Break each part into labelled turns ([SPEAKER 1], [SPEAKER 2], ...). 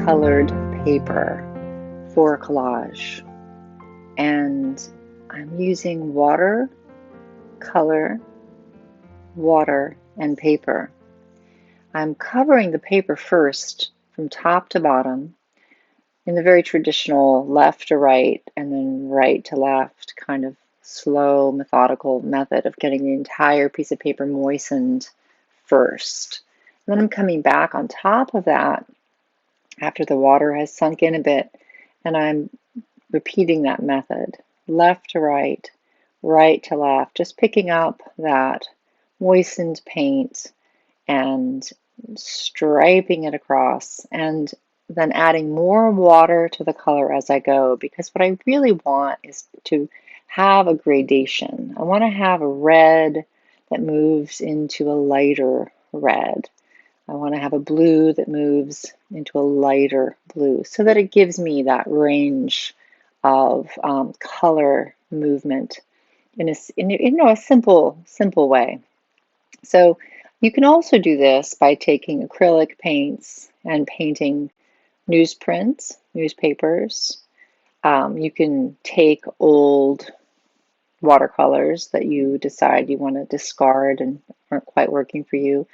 [SPEAKER 1] colored paper for a collage. And I'm using water, color, water, and paper. I'm covering the paper first from top to bottom in the very traditional left to right and then right to left kind of slow, methodical method of getting the entire piece of paper moistened first. And then I'm coming back on top of that after the water has sunk in a bit, and I'm repeating that method, left to right, right to left, just picking up that moistened paint and striping it across, and then adding more water to the color as I go, because what I really want is to have a gradation. I want to have a red that moves into a lighter red. I want to have a blue that moves into a lighter blue so that it gives me that range of color movement in a simple way. So you can also do this by taking acrylic paints and painting newsprints, newspapers. You can take old watercolors that you decide you want to discard and aren't quite working for you.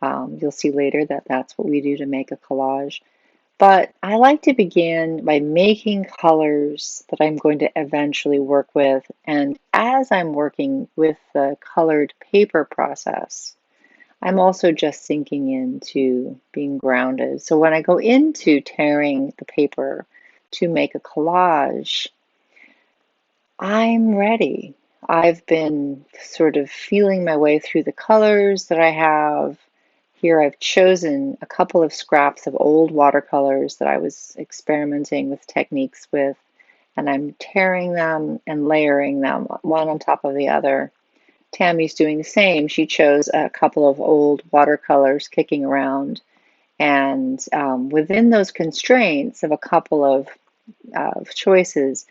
[SPEAKER 1] You'll see later that that's what we do to make a collage. But I like to begin by making colors that I'm going to eventually work with. And as I'm working with the colored paper process, I'm also just sinking into being grounded. So when I go into tearing the paper to make a collage, I'm ready. I've been sort of feeling my way through the colors that I have. Here I've chosen a couple of scraps of old watercolors that I was experimenting with techniques with, and I'm tearing them and layering them one on top of the other. Tammy's doing the same. She chose a couple of old watercolors kicking around, and within those constraints of a couple of choices,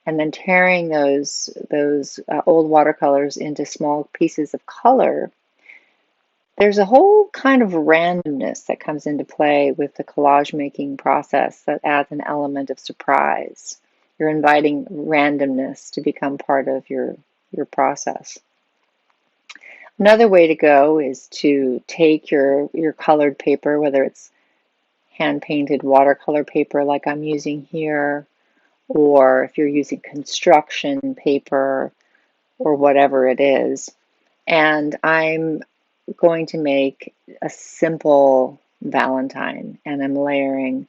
[SPEAKER 1] and then tearing those old watercolors into small pieces of color, there's a whole kind of randomness that comes into play with the collage making process that adds an element of surprise. You're inviting randomness to become part of your process. Another way to go is to take your colored paper, whether it's hand painted watercolor paper like I'm using here, or if you're using construction paper or whatever it is. And I'm going to make a simple Valentine, and I'm layering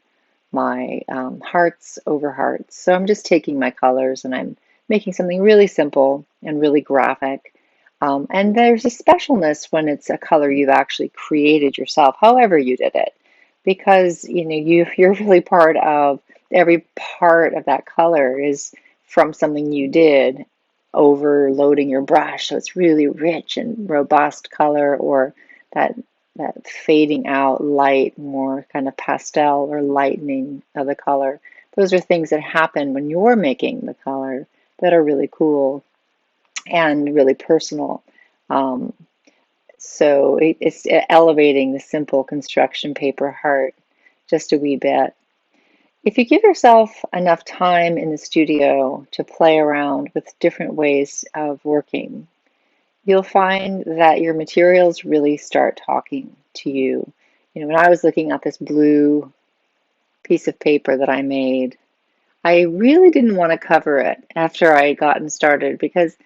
[SPEAKER 1] my hearts over hearts. So I'm just taking my colors and I'm making something really simple and really graphic. And there's a specialness when it's a color you've actually created yourself, however you did it, because you're really part of every part of that color is from something you did, overloading your brush so it's really rich and robust color, or that fading out light, more kind of pastel or lightening of the color. Those are things that happen when you're making the color that are really cool and really personal. Um, so it's elevating the simple construction paper heart just a wee bit. If you give yourself enough time in the studio to play around with different ways of working, you'll find that your materials really start talking to you. When I was looking at this blue piece of paper that I made, I really didn't want to cover it after I had gotten started because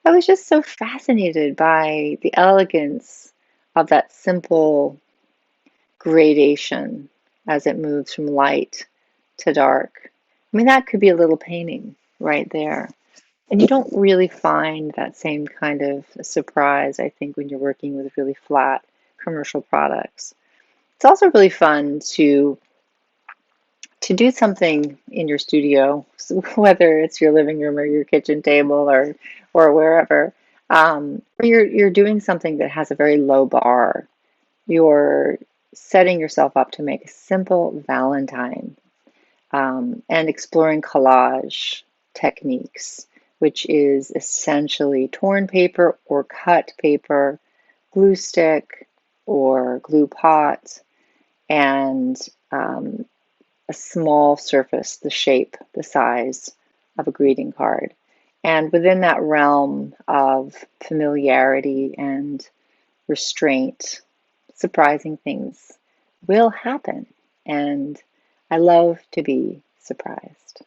[SPEAKER 1] I was just so fascinated by the elegance of that simple gradation as it moves from light to dark. I mean, that could be a little painting right there. And you don't really find that same kind of surprise, I think, when you're working with really flat commercial products. It's also really fun to do something in your studio, so whether it's your living room or your kitchen table or wherever, where you're doing something that has a very low bar. You're setting yourself up to make a simple Valentine, and exploring collage techniques, which is essentially torn paper or cut paper, glue stick or glue pot, and a small surface, the shape, the size of a greeting card. And within that realm of familiarity and restraint, surprising things will happen. And I love to be surprised.